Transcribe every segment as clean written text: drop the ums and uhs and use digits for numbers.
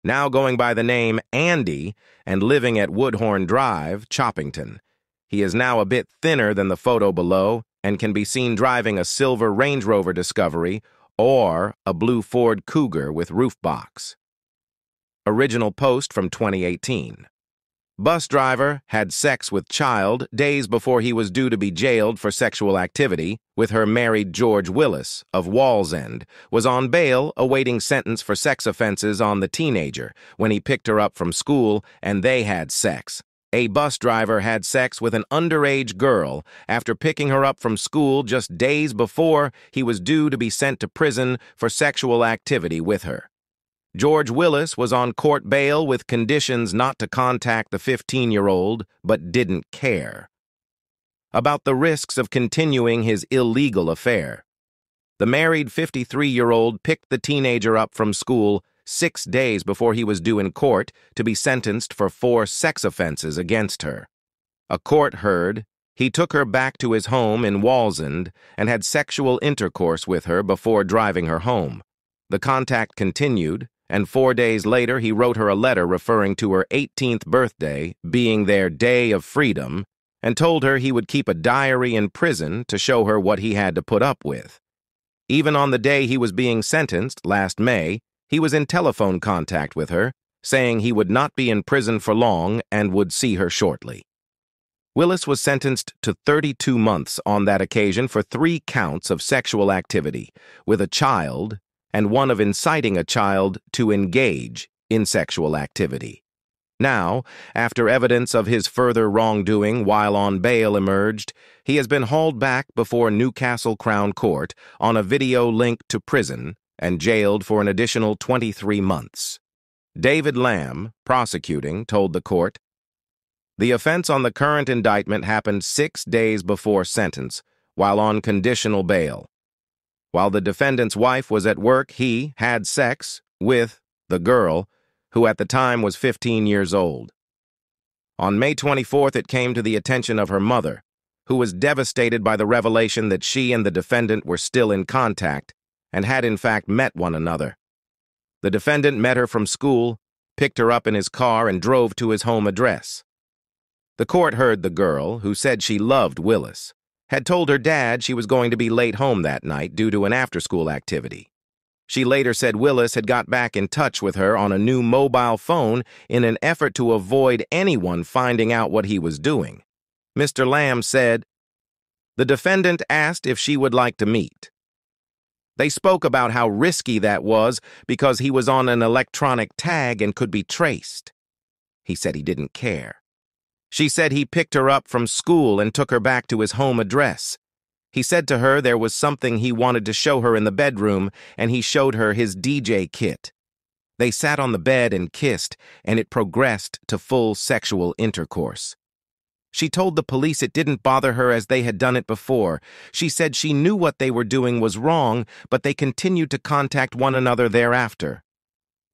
now going by the name Andy and living at Woodhorn Drive, Choppington. He is now a bit thinner than the photo below and can be seen driving a silver Range Rover Discovery or a blue Ford Cougar with roof box. Original post from 2018. Bus driver had sex with child days before he was due to be jailed for sexual activity with her married George Willis of Wallsend, was on bail awaiting sentence for sex offenses on the teenager when he picked her up from school and they had sex. A bus driver had sex with an underage girl after picking her up from school just days before he was due to be sent to prison for sexual activity with her. George Willis was on court bail with conditions not to contact the 15-year-old, but didn't care about the risks of continuing his illegal affair. The married 53-year-old picked the teenager up from school 6 days before he was due in court to be sentenced for 4 sex offenses against her. A court heard he took her back to his home in Wallsend and had sexual intercourse with her before driving her home. The contact continued, and 4 days later he wrote her a letter referring to her 18th birthday being their day of freedom and told her he would keep a diary in prison to show her what he had to put up with. Even on the day he was being sentenced, last May, he was in telephone contact with her, saying he would not be in prison for long and would see her shortly. Willis was sentenced to 32 months on that occasion for 3 counts of sexual activity with a child and 1 of inciting a child to engage in sexual activity. Now, after evidence of his further wrongdoing while on bail emerged, he has been hauled back before Newcastle Crown Court on a video link to prison and jailed for an additional 23 months. David Lamb, prosecuting, told the court, "The offense on the current indictment happened 6 days before sentence, while on conditional bail. While the defendant's wife was at work, he had sex with the girl, who at the time was 15 years old. On May 24th, it came to the attention of her mother, who was devastated by the revelation that she and the defendant were still in contact and had in fact met one another. The defendant met her from school, picked her up in his car, and drove to his home address. The court heard the girl, who said she loved Willis, had told her dad she was going to be late home that night due to an after-school activity. She later said Willis had got back in touch with her on a new mobile phone in an effort to avoid anyone finding out what he was doing. Mr. Lamb said, "The defendant asked if she would like to meet. They spoke about how risky that was because he was on an electronic tag and could be traced. He said he didn't care. She said he picked her up from school and took her back to his home address. He said to her there was something he wanted to show her in the bedroom, and he showed her his DJ kit. They sat on the bed and kissed, and it progressed to full sexual intercourse. She told the police it didn't bother her as they had done it before. She said she knew what they were doing was wrong, but they continued to contact one another thereafter."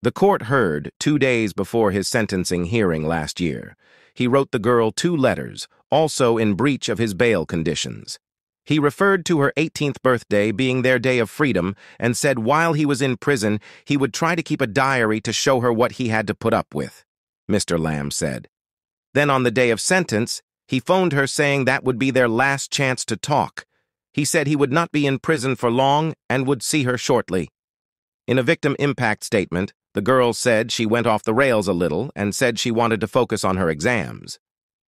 The court heard 2 days before his sentencing hearing last year. He wrote the girl 2 letters, also in breach of his bail conditions. He referred to her 18th birthday being their day of freedom and said while he was in prison, he would try to keep a diary to show her what he had to put up with, Mr. Lamb said. Then on the day of sentence, he phoned her saying that would be their last chance to talk. He said he would not be in prison for long and would see her shortly. In a victim impact statement, the girl said she went off the rails a little and said she wanted to focus on her exams.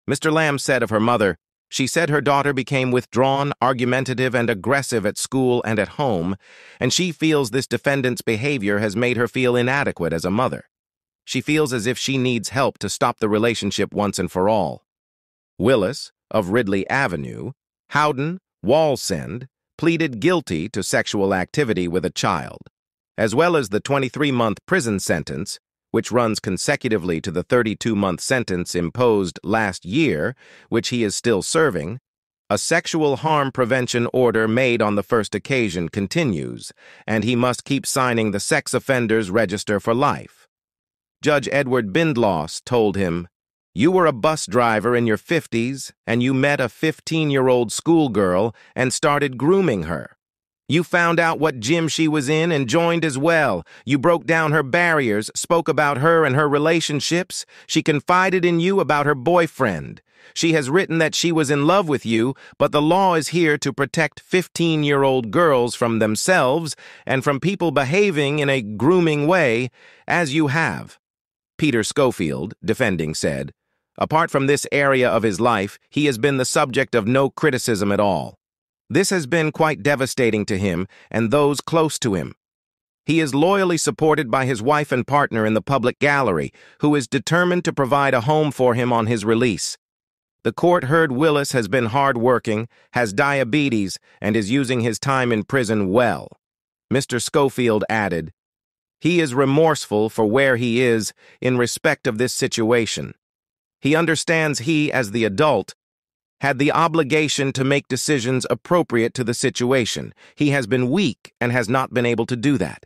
Mr. Lamb said of her mother, "She said her daughter became withdrawn, argumentative, and aggressive at school and at home, and she feels this defendant's behavior has made her feel inadequate as a mother. She feels as if she needs help to stop the relationship once and for all." Willis, of Ridley Avenue, Howden, Wallsend, pleaded guilty to sexual activity with a child, as well as the 23-month prison sentence, which runs consecutively to the 32-month sentence imposed last year, which he is still serving. A sexual harm prevention order made on the first occasion continues, and he must keep signing the sex offenders register for life. Judge Edward Bindloss told him, "You were a bus driver in your 50s, and you met a 15-year-old schoolgirl and started grooming her. You found out what gym she was in and joined as well. You broke down her barriers, spoke about her and her relationships. She confided in you about her boyfriend. She has written that she was in love with you, but the law is here to protect 15-year-old girls from themselves and from people behaving in a grooming way, as you have. Peter Schofield, defending, said, apart from this area of his life, he has been the subject of no criticism at all. This has been quite devastating to him and those close to him. He is loyally supported by his wife and partner in the public gallery, who is determined to provide a home for him on his release. The court heard Willis has been hard-working, has diabetes, and is using his time in prison well. Mr. Schofield added, he is remorseful for where he is in respect of this situation. He understands he, as the adult, had the obligation to make decisions appropriate to the situation. He has been weak and has not been able to do that.